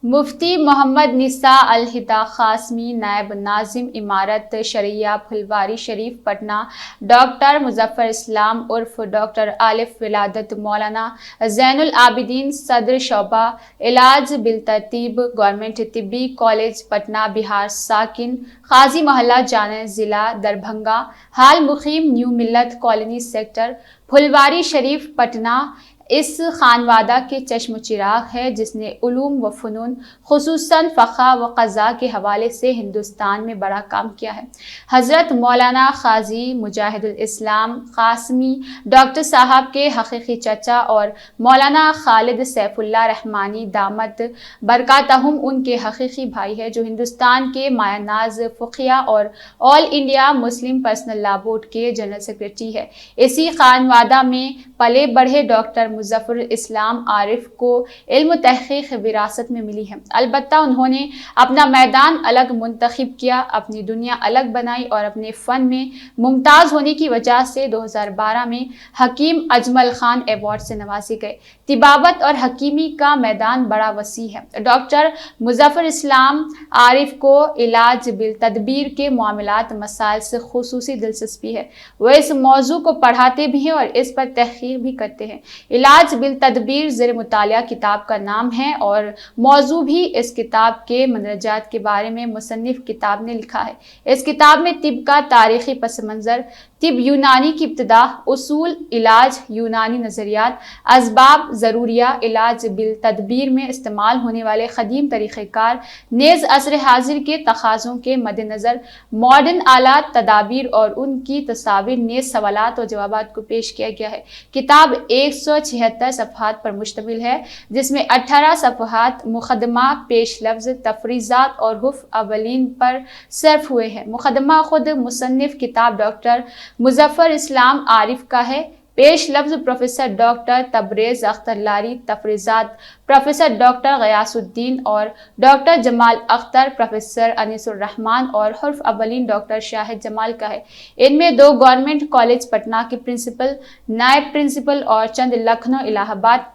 مفتی محمد نساء الہدی قاسمی، نائب ناظم امارت شرعیہ پھلواری شریف پٹنہ، ڈاکٹر مظفر اسلام عرف ڈاکٹر الف ولادت مولانا زین العابدین، صدر شعبہ علاج بالترتیب، گورنمنٹ طبی کالج پٹنہ بہار، ساکن قاضی محلہ جانے، ضلع دربھنگہ، حال مقیم نیو ملت کالونی سیکٹر پھلواری شریف پٹنہ، اس خانوادہ کے چشم و چراغ ہے جس نے علوم و فنون خصوصاً فقہ و قضاء کے حوالے سے ہندوستان میں بڑا کام کیا ہے۔ حضرت مولانا قاضی مجاہد الاسلام قاسمی ڈاکٹر صاحب کے حقیقی چچا اور مولانا خالد سیف اللہ رحمانی دامت برکاتہم ان کے حقیقی بھائی ہے، جو ہندوستان کے مایہ ناز فقیہ اور آل انڈیا مسلم پرسنل لا بورڈ کے جنرل سیکرٹری ہے۔ اسی خانوادہ میں پلے بڑھے ڈاکٹر مظفر اسلام عارف کو علم و تحقیق وراثت میں ملی ہے، البتہ انہوں نے اپنا میدان الگ منتخب کیا، اپنی دنیا الگ بنائی اور اپنے فن میں ممتاز ہونے کی وجہ سے 2012 میں حکیم اجمل خان ایوارڈ سے نوازے گئے۔ طبابت اور حکیمی کا میدان بڑا وسیع ہے۔ ڈاکٹر مظفر اسلام عارف کو علاج بالتدبیر کے معاملات مسائل سے خصوصی دلچسپی ہے، وہ اس موضوع کو پڑھاتے بھی ہیں اور اس پر تحقیق بھی کرتے ہیں۔ علاج بالتدبیر زیر مطالعہ کتاب کا نام ہے اور موضوع بھی اس کتاب کے مندرجات کے بارے میں مصنف کتاب نے لکھا ہے۔ اس کتاب میں طب کا تاریخی پس منظر، طب یونانی کی ابتدا، اصول علاج، یونانی نظریات، اسباب ضروریہ، علاج بالتدبیر میں استعمال ہونے والے قدیم طریقہ کار، نیز عصر حاضر کے تقاضوں کے مد نظر ماڈرن آلات تدابیر اور ان کی تصاویر، نیز سوالات و جوابات کو پیش کیا گیا ہے۔ کتاب 176 صفحات پر مشتمل ہے، جس میں 18 صفحات مقدمہ، پیش لفظ، تفریضات اور حرف اولین پر صرف ہوئے ہیں۔ مقدمہ خود مصنف کتاب ڈاکٹر مظفر اسلام عارف کا ہے۔ پیش لفظ پروفیسر ڈاکٹر تبریز اختر لاری، تفریضات پروفیسر ڈاکٹر غیاث الدین اور ڈاکٹر جمال اختر، پروفیسر انیس الرحمن اور حرف اولین ڈاکٹر شاہد جمال کا ہے۔ ان میں 2 گورنمنٹ کالج پٹنہ کے پرنسپل، نائب پرنسپل اور چند لکھنؤ، الہ آباد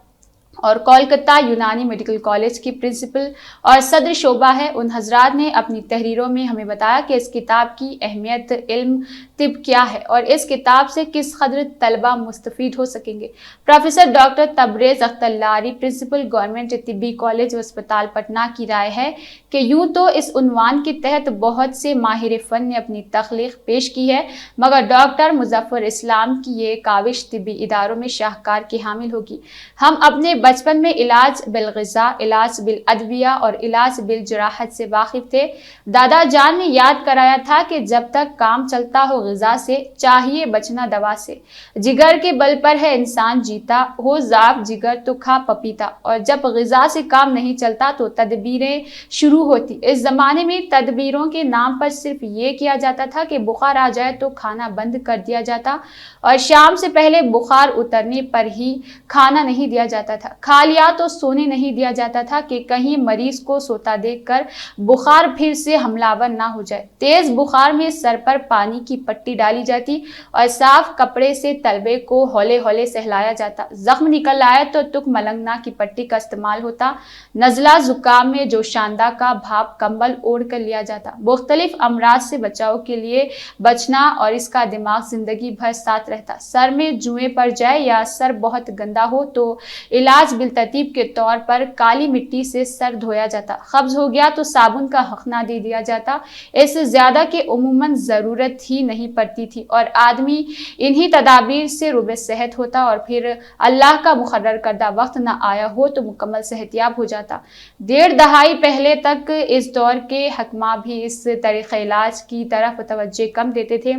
اور کولکتہ یونانی میڈیکل کالج کی پرنسپل اور صدر شعبہ ہے۔ ان حضرات نے اپنی تحریروں میں ہمیں بتایا کہ اس کتاب کی اہمیت علم طب کیا ہے اور اس کتاب سے کس قدر طلبہ مستفید ہو سکیں گے۔ پروفیسر ڈاکٹر تبریز اختر لاری، پرنسپل، گورنمنٹ طبی کالج و اسپتال پٹنہ کی رائے ہے کہ یوں تو اس عنوان کے تحت بہت سے ماہر فن نے اپنی تخلیق پیش کی ہے، مگر ڈاکٹر مظفر اسلام کی یہ کاوش طبی اداروں میں شاہکار کی حامل ہوگی۔ ہم اپنے بچپن میں علاج بالغذا، علاج بالادویہ اور علاج بالجراحت سے واقف تھے۔ دادا جان نے یاد کرایا تھا کہ جب تک کام چلتا ہو غذا سے، چاہیے بچنا دوا سے۔ جگر کے بل پر ہے انسان جیتا، ہو ضعف جگر تو کھا پپیتا۔ اور جب غذا سے کام نہیں چلتا تو تدبیریں شروع ہوتی۔ اس زمانے میں تدبیروں کے نام پر صرف یہ کیا جاتا تھا کہ بخار آ جائے تو کھانا بند کر دیا جاتا اور شام سے پہلے بخار اترنے پر ہی کھانا نہیں دیا جاتا تھا۔ کھا لیا تو سونے نہیں دیا جاتا تھا کہ کہیں مریض کو سوتا دیکھ کر بخار پھر سے حملہ آور نہ ہو جائے۔ تیز بخار میں سر پر پانی کی پٹی ڈالی جاتی اور صاف کپڑے سے تلوے کو ہولے ہولے سہلایا جاتا۔ زخم نکل آئے تو تک ملنگنا کی پٹی کا استعمال ہوتا۔ نزلہ زکام میں جوشاندہ کا بھاپ کمبل اوڑھ کر لیا جاتا۔ مختلف امراض سے بچاؤ کے لیے بچنا اور اس کا دماغ زندگی بھر ساتھ رہتا۔ سر میں جوئیں پڑ جائے یا سر بہت گندا ہو تو علاج بالترتیب کے طور پر کالی مٹی سے سر دھویا جاتا۔ قبض ہو گیا تو صابن کا حقنہ دے دیا جاتا۔ اس سے زیادہ کہ عموماً ضرورت ہی نہیں پڑتی تھی اور آدمی انہی تدابیر سے روبہ صحت ہوتا اور پھر اللہ کا مقرر کردہ وقت نہ آیا ہو تو مکمل صحت یاب ہو جاتا۔ 1.5 دہائی پہلے تک اس دور کے حکماں بھی اس طریقہ علاج کی طرف توجہ کم دیتے تھے۔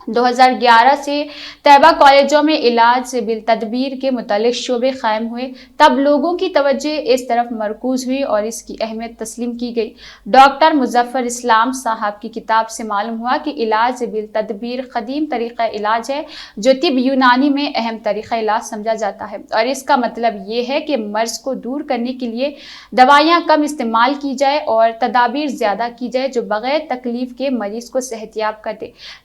2011 سے طیبہ کالجوں میں علاج بالتدبیر کے متعلق شعبے قائم ہوئے، تب لوگوں کی توجہ اس طرف مرکوز ہوئی اور اس کی اہمیت تسلیم کی گئی۔ ڈاکٹر مظفر اسلام صاحب کی کتاب سے معلوم ہوا کہ علاج بالتدبیر قدیم طریقہ علاج ہے جو طب یونانی میں اہم طریقہ علاج سمجھا جاتا ہے، اور اس کا مطلب یہ ہے کہ مرض کو دور کرنے کے لیے دوائیاں کم استعمال کی جائے اور تدابیر زیادہ کی جائے جو بغیر تکلیف کے مریض کو صحت یاب کر دے۔